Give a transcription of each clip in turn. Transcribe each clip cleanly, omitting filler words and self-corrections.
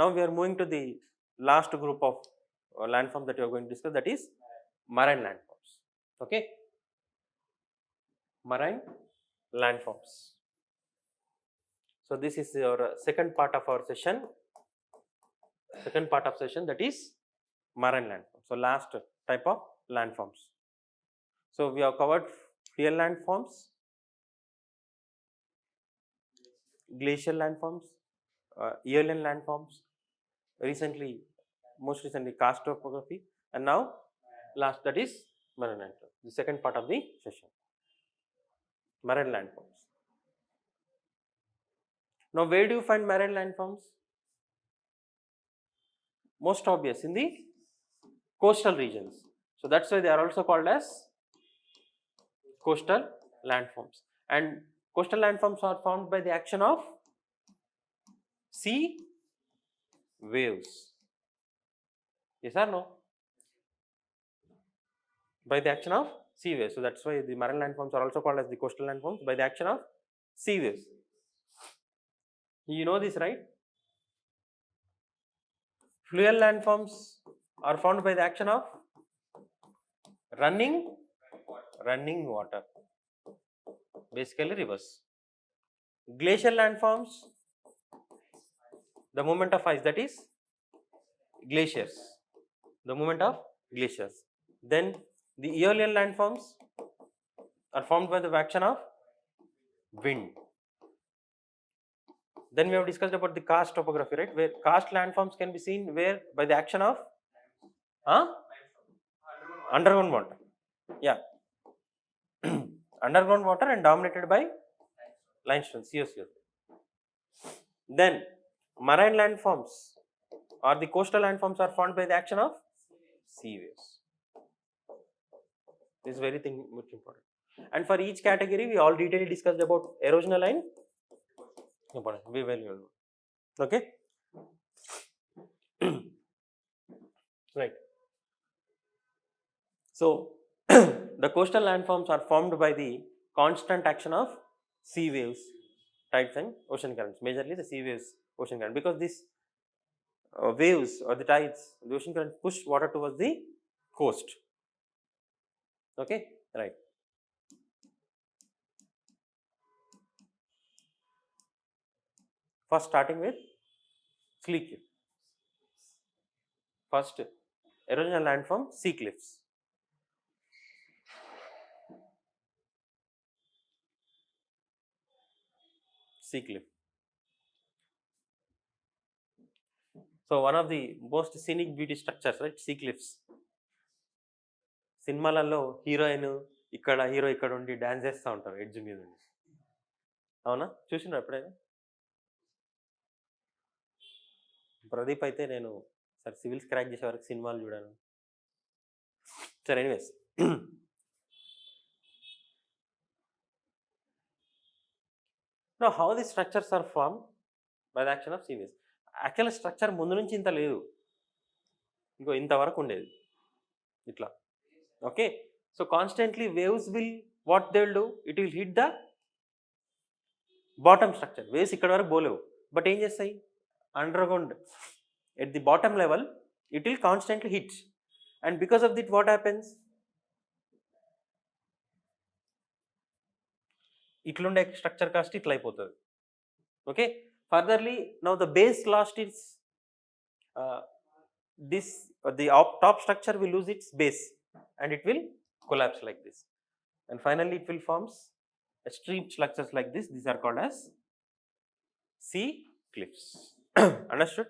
Now we are moving to the last group of landforms that we are going to discuss, that is marine landforms. Okay, marine landforms. So this is your second part of our session. That is marine landforms. So last type of landforms. So we have covered field landforms, glacial landforms, Erosional landforms, most recently karst topography, and now last, that is marine landforms. The second part of the session, marine landforms. Now where do you find marine landforms? Most obvious, in the coastal regions. So that's why they are also called as coastal landforms. And coastal landforms are formed by the action of sea waves. Yes or no? By the action of sea waves. So that's why the marine landforms are also called as the coastal landforms, by the action of sea waves. You know this, right? Fluvial landforms are formed by the action of running water, basically rivers. Glacial landforms, the movement of ice, that is glaciers, the movement of glaciers. Then the Erosional landforms are formed by the action of wind. Then we have discussed about the karst topography, right? Where karst landforms can be seen where by the action of underground water. Yeah, underground water and dominated by limestone, CO2. Then marine landforms or the coastal landforms are formed by the action of sea waves. This is very much important. And for each category, we all detailedly discussed about erosional and important. We will. Okay. Right. So the coastal landforms are formed by the constant action of sea waves, tides and ocean currents. Majorly the sea waves, ocean current, because these waves or the tides, the ocean current push water towards the coast. Okay, right. First, starting with sea cliff. First, erosional landform, sea cliffs. Sea cliff. So one of the most scenic beauty structures, right? Sea cliffs. సినిమాలలో heroine ఇక్కడ hero ఇక్కడ ఉండి dance చేస్తూ ఉంటారు edge మీద ఉండి. అవునా, చూసినారు ఎప్పుడైనా? ప్రదీప్ అయితే నేను సరే సివిల్స్ క్రాక్ చేసే వరకు సినిమాలు చూడాను. సరే, anyways, know how the structures are form by the action of sea waves. Actual structure ముందు నుంచి ఇంత లేదు, ఇంకో ఇంతవరకు ఉండేది ఇట్లా. Okay, so constantly waves will what they will do, it will hit the bottom structure. Waves ఇక్కడ వరకు పోలేవు, బట్ ఏం చేస్తాయి, underground at the bottom level it will constantly hit, and because of that what happens, ఇట్లుండే structure cast ఇట్లా అయిపోతుంది. Okay, furtherly now the base lost its this the top structure will lose its base and it will collapse like this, and finally it will forms extreme structures like this. These are called as sea cliffs. Understood?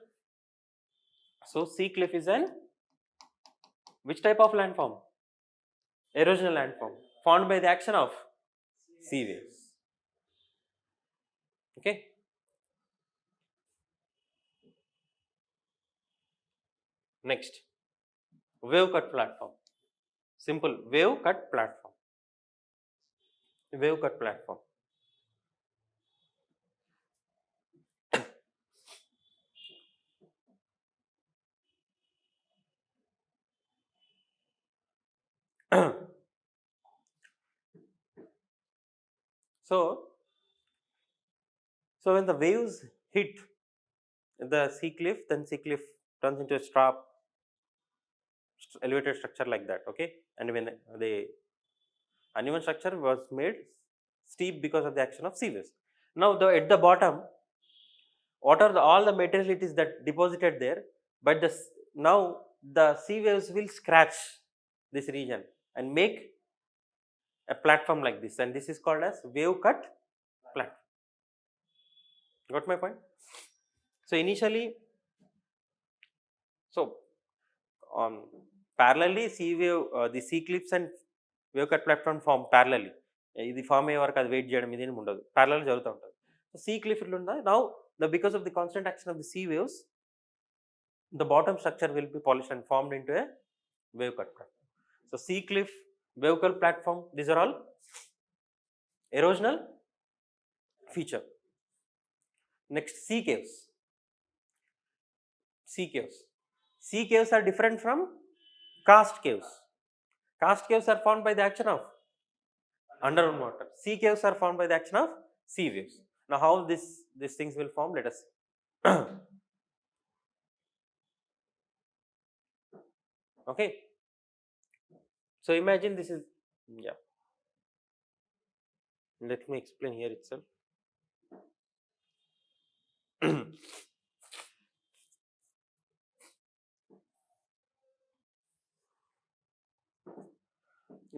So sea cliff is an which type of landform? Erosional landform formed by the action of sea waves. Okay, next, wave cut platform. Simple, wave cut platform. Wave cut platform. So when the waves hit the sea cliff, then sea cliff turns into a sharp elevated structure like that. Okay, and when the uneven structure was made steep because of the action of sea waves. Now at the bottom, what are all the material it is that deposited there, but now the sea waves will scratch this region and make a platform like this, and this is called as wave cut platform. Got my point? So initially, so parallelly the sea cliffs and wave cut platform form parallelly. ఇది form అయ్యే వరకు అది wait చేయడం ఇదేం ఉండదు, parallel జరుగుతూ ఉంటుంది. See cliff ఇట్లా ఉందా, now because of the constant action of the sea waves, the bottom structure will be polished and formed into a wave cut platform. So sea cliff, wave cut platform, these are all erosional feature. Next, sea caves. Sea caves. Sea caves are different from karst caves. Karst caves are formed by the action of underground water. Sea caves are formed by the action of sea waves. Now how these things will form, let us see. Okay, so imagine this is, yeah, let me explain here itself.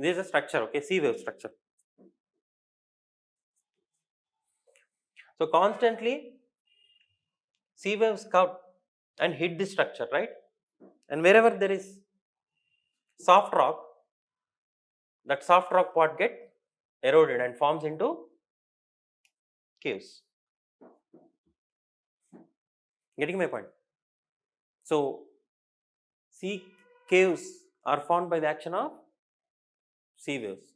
This is a structure, okay, sea wave structure. So constantly sea waves come and hit this structure, right? And wherever there is soft rock, that soft rock part get eroded and forms into caves. Getting my point? So sea caves are formed by the action of sea waves.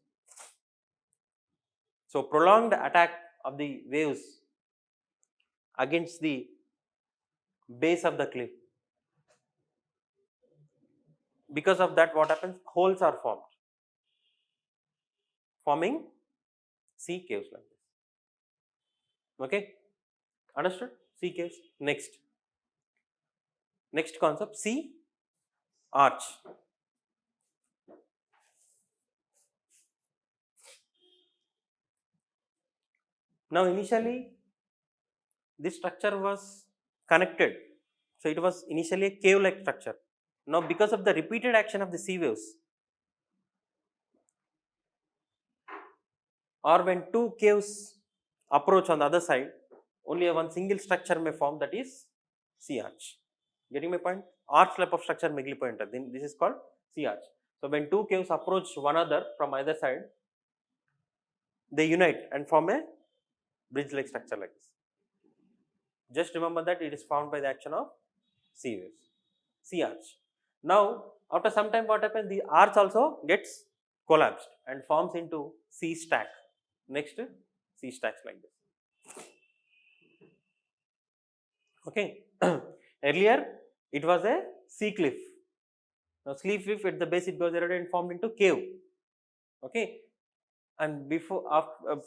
So prolonged attack of the waves against the base of the cliff, because of that what happens, holes are formed, forming sea caves like this. Okay, understood? Sea caves. Next concept, sea arch. Now initially this structure was connected, so it was initially a cave like structure. Now because of the repeated action of the sea waves, or when two caves approach on the other side, only one single structure may form, that is sea arch. Getting my point? Arch type of structure మిగిలిపోయి ఉంటుంది, then this is called sea arch. So when two caves approach one another from either side, they unite and form a bridge like structure like this. Just remember that it is formed by the action of sea waves, sea arch. Now after some time what happens, the arch also gets collapsed and forms into sea stack. Next, sea stacks like this. Okay. Earlier it was a sea cliff. Now sea cliff at the base it goes eroded and formed into cave. Okay, and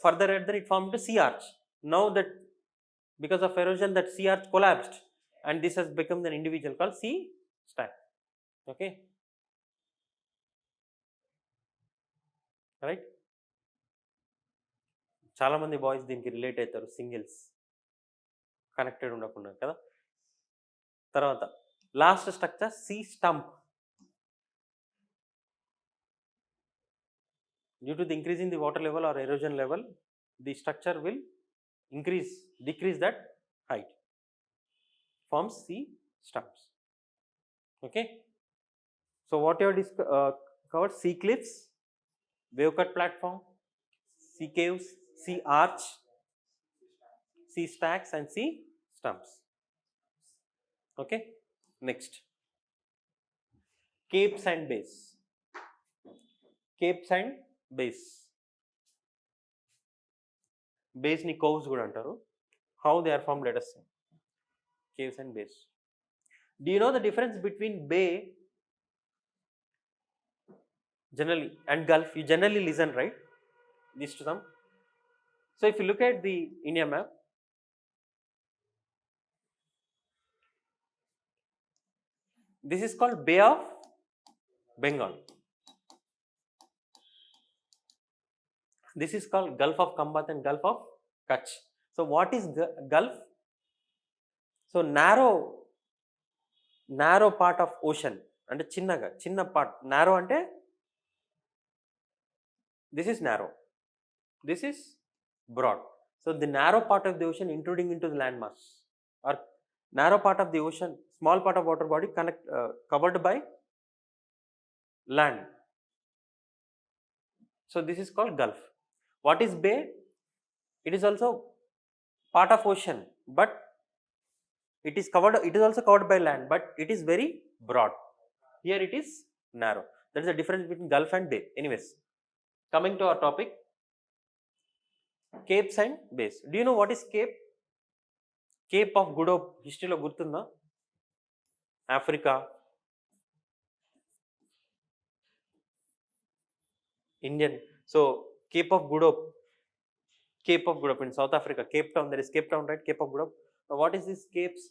further at that it formed into sea arch. Now that because of erosion that sea arch collapsed and this has become an individual called sea stack. Okay, right? చాలా మంది boys దీనికి relate అవుతారు, singles connected ఉండకుండా కదా. తర్వాత last structure sea stump. Due to the increase in the water level or erosion level, the structure will decrease that height, forms sea stumps. Okay, so what you have covered: sea cliffs, wave cut platform, sea caves, sea arch, sea stacks and sea stumps. Okay, next, capes and bays. Capes and bays. Bays ni coves kuda antaru. How they are formed, let us see. Caves and bays. Do you know the difference between bay generally and gulf? You generally listen, right? These to some. So if you look at the India map, This is called Bay of Bengal. This is called Gulf of Khambat and Gulf of Kutch. So what is Gulf? So narrow part of ocean. And chinna part. Narrow ante this is narrow. This is broad. So the narrow part of the ocean intruding into the landmass, or narrow part of the ocean, small part of water body covered by land. So this is called Gulf. What is bay? It is also part of ocean, but it is also covered by land, but it is very broad. Here it is narrow. That is the difference between Gulf and bay. Anyways, coming to our topic, capes and bays. Do you know what is cape? Cape of Good Hope, history lo gurtunda? Africa, Indian. So Cape of Good Hope in South Africa, Cape Town. There is Cape Town, right? Cape of Good Hope. Now what is this capes?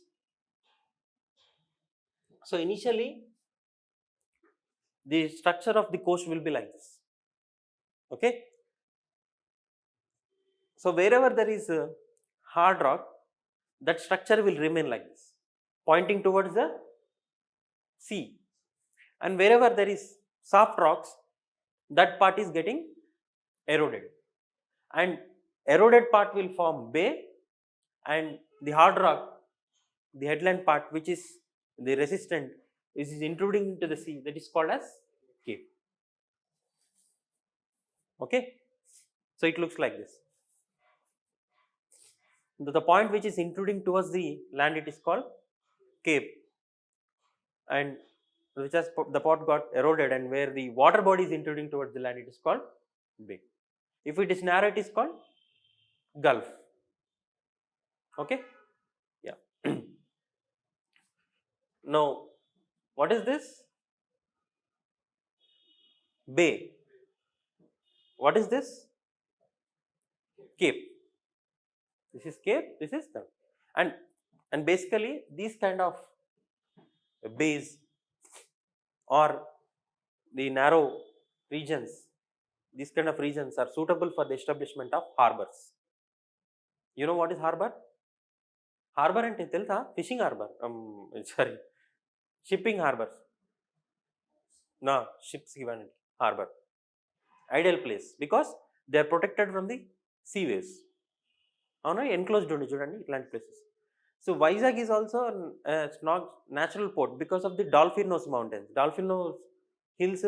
So initially, the structure of the coast will be like this. Okay. So wherever there is a hard rock, that structure will remain like this, pointing towards the sea. And wherever there is soft rocks, that part is getting eroded. And eroded part will form bay, and the hard rock, the headland part, which is the resistant, is intruding into the sea. That is called as cape. Okay. So it looks like this. The point which is intruding towards the land, it is called cape, and which has the part got eroded, and where the water body is intruding towards the land, it is called bay. If it is narrow, it is called Gulf. Okay. Yeah. Now what is this? Bay. What is this? Cape. This is cape, this is Gulf. And basically these kind of bays or the narrow regions, these kind of regions are suitable for the establishment of harbors. You know what is harbor? Harbor ante telsa? Fishing harbor. Shipping harbors. No, ships given harbor. Ideal place because they are protected from the sea waves. Enclosed chudandi itlanti places. So Vizag is also a natural port because of the Dolphinos mountains. Dolphinos hills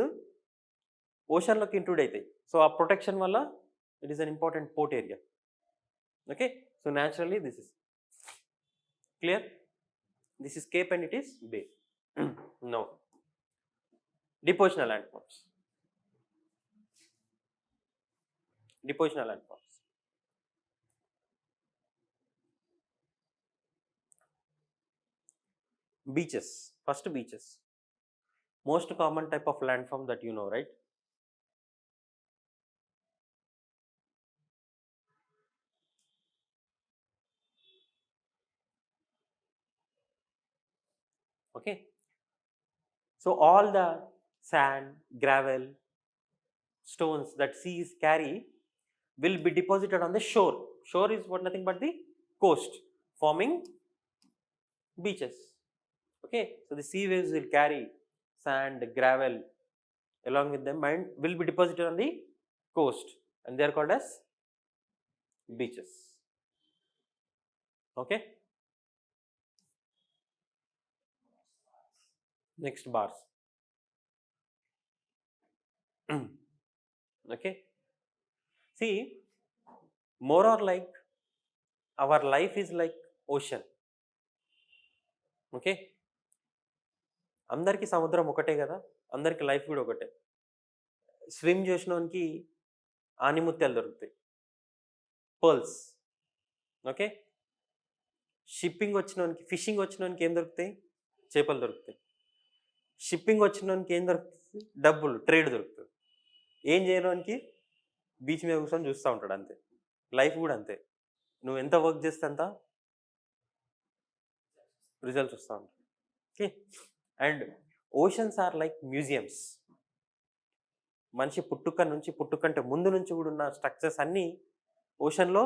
ocean loki intrude aitayi. So a protection valla it is an important port area. Okay. So naturally this is clear. This is cape and it is bay. No. Depositional landforms. Depositional landforms. Beaches. First, beaches. Most common type of landform that you know, right? Okay. So all the sand, gravel, stones that seas carry will be deposited on the shore. Shore is what nothing but the coast, forming beaches. Okay. So the sea waves will carry sand, gravel along with them and will be deposited on the coast, and they are called as beaches. Okay. Next, bars. Okay. See, more or like our life is like ocean. Okay. అందరికి సముద్రం ఒకటే కదా, అందరికి life కూడా ఒకటే. Swim చేసినోనికి ఆనిముత్యాలు దొరుకుతాయి, pearls. Okay. Shipping వచ్చినోనికి, fishing వచ్చినోనికి ఏం దొరుకుతాయి? చేపలు దొరుకుతాయి. షిప్పింగ్ వచ్చినోనికి ఏం దొరుకుతుంది? డబ్బులు, ట్రేడ్ దొరుకుతుంది. ఏం చేయడానికి బీచ్ మీద కూర్చొని చూస్తూ ఉంటాడు, అంతే. లైఫ్ కూడా అంతే. నువ్వు ఎంత వర్క్ చేస్తే అంత రిజల్ట్స్ వస్తూ ఉంటాయి. Okay. And oceans are like museums. మనిషి పుట్టుకంటే ముందు నుంచి కూడా ఉన్న స్ట్రక్చర్స్ అన్నీ ఓషన్లో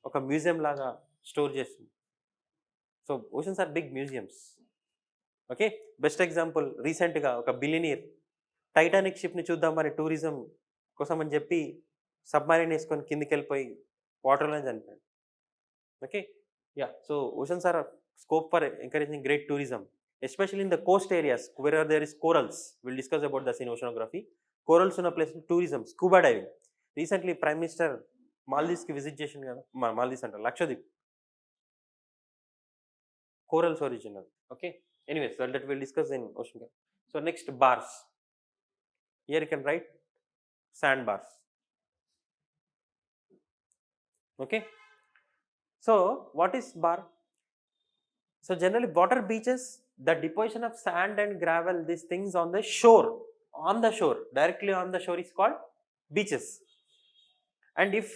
ఒక మ్యూజియం లాగా స్టోర్ చేస్తుంది. So oceans are big museums. Okay, best example రీసెంట్గా ఒక బిలియనీర్ టైటానిక్ షిప్ని చూద్దామని టూరిజం కోసం అని చెప్పి సబ్మరీన్ వేసుకొని కిందికి వెళ్ళిపోయి వాటర్లో చనిపోయాడు. Okay, yeah, so oceans are scope for encouraging great tourism, especially in the coast areas where there is corals. We'll discuss about this in oceanography. Corals ఉన్న place tourism, scuba diving. Recently Prime Minister Maldives కి visit చేసింది కదా, మాల్దీవ్స్ అంటారు, Lakshadweep. Corals original. Okay, anyways, so that we'll discuss in oceanography. So next, bars. Here you can write sandbars. Okay, so what is bar? So generally water beaches, the deposition of sand and gravel, these things on the shore, directly on the shore is called beaches. And if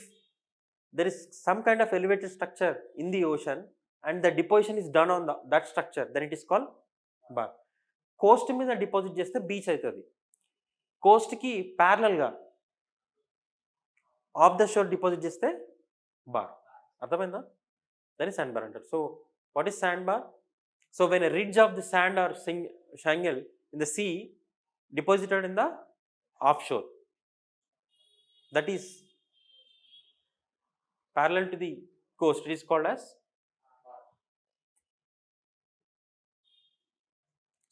there is some kind of elevated structure in the ocean and the deposition is done on that structure, then it is called bar. Coast మీద deposit చేస్తే beach అవుతుంది. కోస్ట్కి ప్యారలల్గా of the shore deposit చేస్తే bar. అర్థమైందా? దాన్ని sand bar అంటారు. So what is sandbar? So when a ridge of the sand or shingle in the sea deposited in the offshore, that is parallel to the coast, it is called as.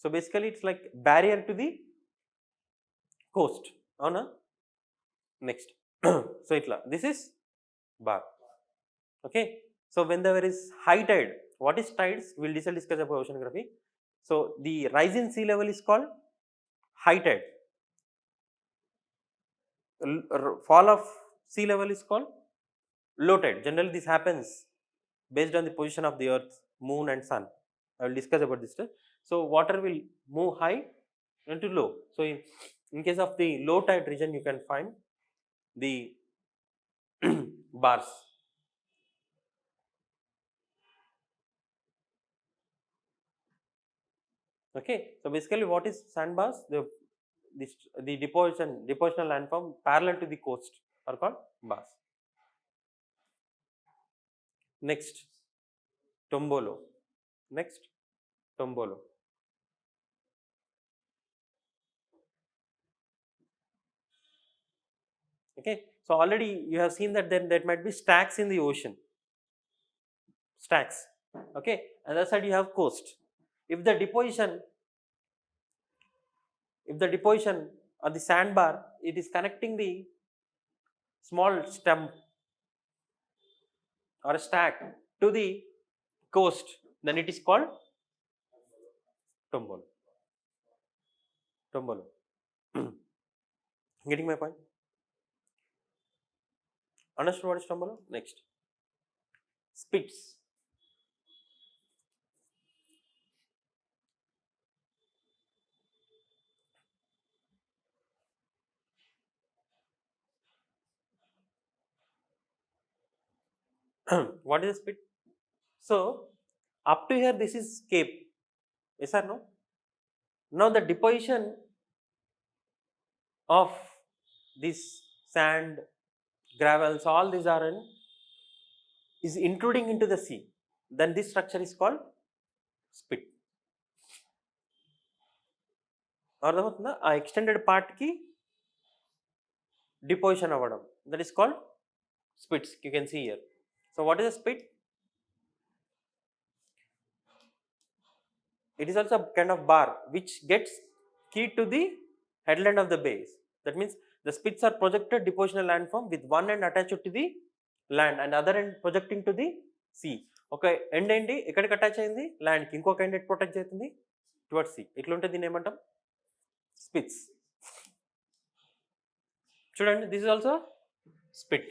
So basically it's like barrier to the coast. Avuna? Next. So itla, this is bar. Okay, so when there is high tide, what is tides? We'll discuss about oceanography. So the rise in sea level is called high tide. Fall of sea level is called low tide. Generally this happens based on the position of the earth, moon and sun. I will discuss about this. So water will move high into low. So in case of the low tide region, you can find the bars. Okay, so basically what is sandbars? The depositional landform parallel to the coast are called bars. Next, tombolo. Okay, so already you have seen that there might be stacks in the ocean. Stacks. Okay, other side you have coast. If the deposition of the sandbar, it is connecting the small stump or a stack to the coast, then it is called tombolo. Getting my point? Understood what is tombolo? Next, spits. What is a spit? So up to here this is cape. Yes or no? Now the deposition of this sand, gravels, all these are is intruding into the sea. Then this structure is called spit. అర్థమవుతుందా? ఆ extended పార్ట్కి deposition అవ్వడం, that is called spits. You can see here. So what is a spit? It is also a kind of bar which gets keyed to the headland of the base. That means the spits are projected depositional landform with one end attached to the land and other end projecting to the sea. Okay, end ఏంటి ఎక్కడికి attach అయింది? ల్యాండ్కి. ఇంకొక end protect చేస్తుంది towards see. ఇట్లా ఉంటుంది, దీన్ని ఏమంటాం? స్పిట్స్. చూడండి, this is also spit,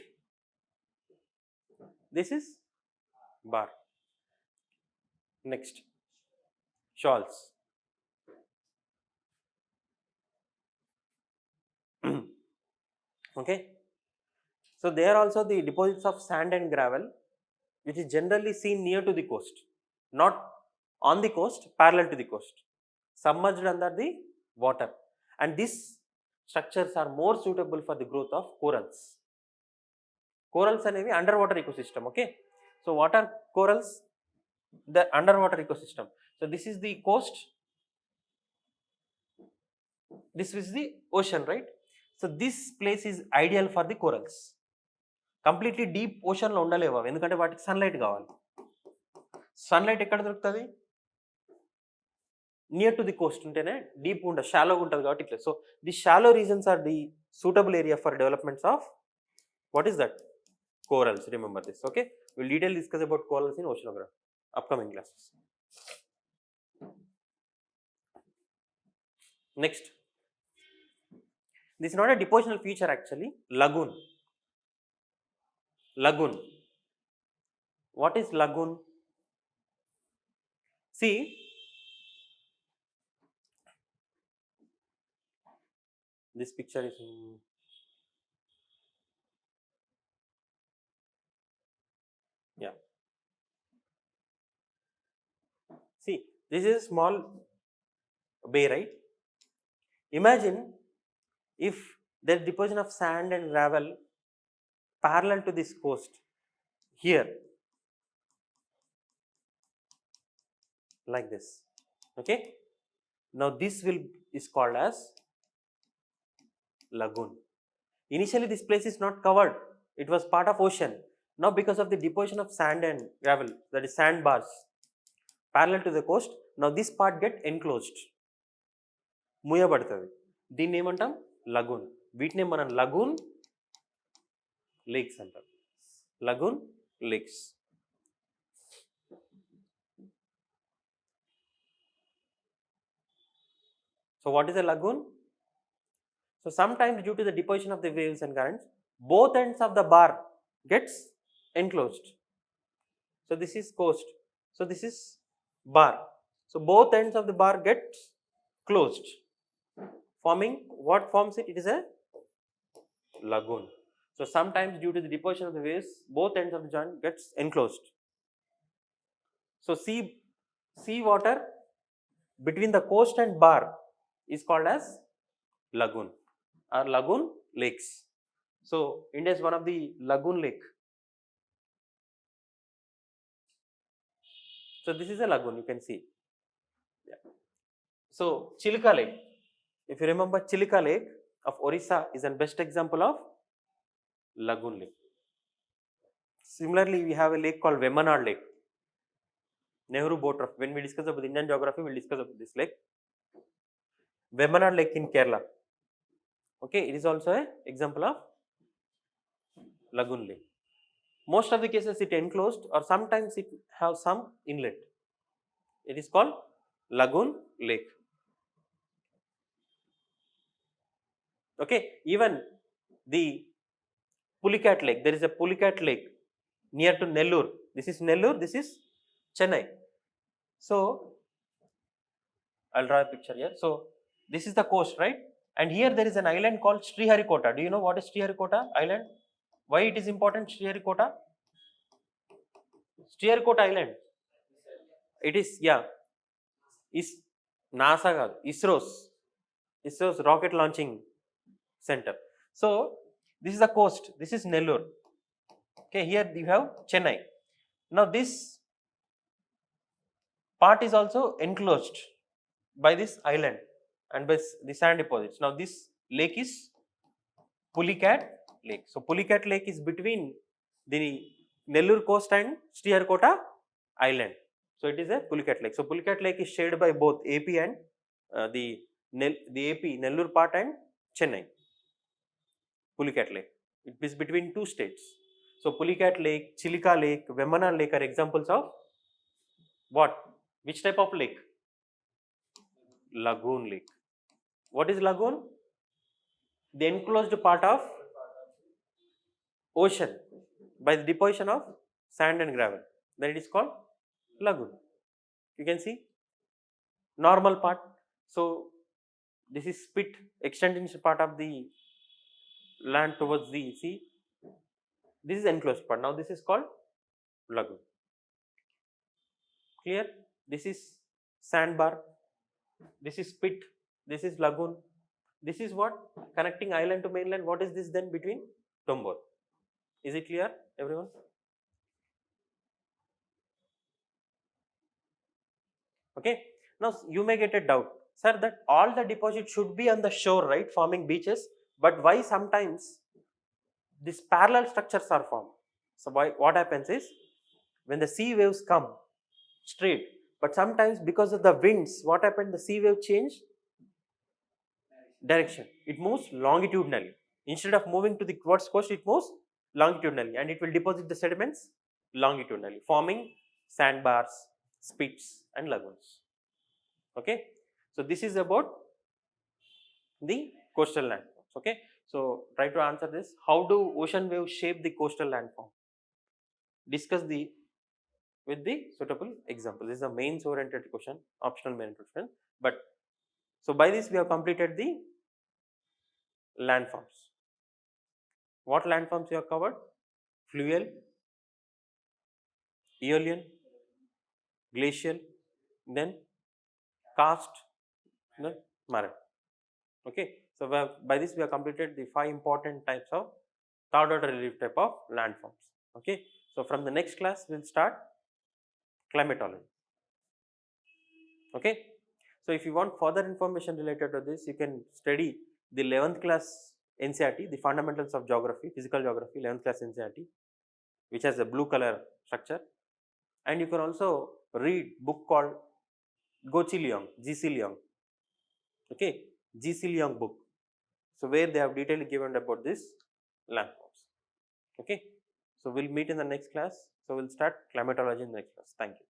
this is bar. Next, shawls. Okay, so they are also the deposits of sand and gravel which is generally seen near to the coast, not on the coast, parallel to the coast. submerged under the water, and these structures are more suitable for the growth of corals. Corals are underwater ecosystem. Okay, so what are corals? The underwater ecosystem. So this is the coast, this is the ocean, right? So this place is ideal for the corals. Completely deep ఓషన్లో ఉండలేవు అవి, ఎందుకంటే వాటికి sunlight కావాలి. Sunlight ఎక్కడ దొరుకుతుంది? Near to the coast ఉంటేనే, deep ఉంటుంది, షాలోగా ఉంటుంది కాబట్టి ఇట్లా. So the shallow regions are the suitable area for developments of what is that? Corals. Remember this. Okay, we'll detail discuss about corals in oceanography upcoming classes. Next, this is not a depositional feature actually. Lagoon. Lagoon. What is lagoon? See, this picture is yeah. See, this is a small bay, right? Imagine if there is deposition of sand and gravel parallel to this coast here, like this. Okay, now this is called as lagoon. Initially this place is not covered, it was part of ocean. Now because of the deposition of sand and gravel, that is sandbars parallel to the coast, now this part get enclosed, మూయబడుతుంది. దీన్ని ఏమంటాం? Lagoon. వీటిని మనం lagoon lakes అంటాం. Lagoon lakes. So what is a lagoon? So sometimes due to the deposition of the waves and currents, both ends of the bar gets enclosed. So this is coast, so this is bar, so both ends of the bar gets closed, forming what forms it? It is a lagoon. So sometimes due to the deposition of the waves, both ends of the joint gets enclosed. So sea water between the coast and bar is called as lagoon or lagoon lakes. So India is one of the lagoon lake. So this is a lagoon, you can see. Yeah. So Chilka Lake, if you remember, Chilka Lake of Orissa is the best example of lagoon lake. Similarly, we have a lake called Vemanad Lake, Nehru Boat Rough. When we discuss about Indian geography, we will discuss about this lake. Vemanad Lake in Kerala. Okay, it is also an example of lagoon lake. Most of the cases it enclosed, or sometimes it have some inlet. It is called lagoon lake. Okay, even the Pulicat Lake, there is a Pulicat Lake near to Nellore. This is Nellore, this is Chennai. So I'll draw a picture here. So this is the coast, right? And here there is an island called Sriharikota. Do you know what is Sriharikota island? Why it is important, Sriharikota? Sriharikota island, it is, yeah, is NASA, ISRO's rocket launching center. So this is the coast, this is Nellore. Okay, here you have Chennai. Now this part is also enclosed by this island and by the sand deposits. Now this lake is Pulicat Lake. So Pulicat Lake is between the Nellore coast and Sriharikota island. So it is a Pulicat Lake. So Pulicat Lake is shared by both AP and the AP Nellore part and Chennai. Pulicat Lake, it is between two states. So Pulicat Lake, Chilka Lake, Vemanad Lake are examples of what? Which type of lake? Lagoon lake. What is lagoon? The enclosed part of ocean by the deposition of sand and gravel. Then it is called lagoon. You can see normal part. So this is spit extending part of the land towards the sea. This is enclosed part. Now this is called lagoon. Clear? This is sandbar. This is spit. This is lagoon. This is what? Connecting island to mainland. What is this then between? Tombor. Is it clear, everyone? Okay. Now you may get a doubt, sir, that all the deposits should be on the shore, right, forming beaches. But why sometimes these parallel structures are formed? So what happens is, when the sea waves come straight, but sometimes because of the winds, what happened? The sea wave change direction. It moves longitudinally. Instead of moving to the towards coast, it moves longitudinally, and it will deposit the sediments longitudinally, forming sandbars, spits, and lagoons. Okay, so this is about the coastal landforms. Okay, so try to answer this. How do ocean waves shape the coastal landform? Discuss the with the suitable example. This is a mains oriented question, optional main question. But so by this we have completed the landforms. What landforms you have covered? Fluvial, aeolian, glacial, then karst, then marine. Okay, so by this we have completed the 5 important types of third order relief type of landforms. Okay, so from the next class we will start climatology. Okay, so if you want further information related to this, you can study the 11th class NCERT, the fundamentals of geography, physical geography, 11th class NCERT, which has a blue color structure, and you can also read book called Gochi Leong, G.C. Leong. Okay, G.C. Leong book. So where they have detailedly given about this landforms. Okay, so we'll meet in the next class. So we'll start climatology in the next class. Thank you.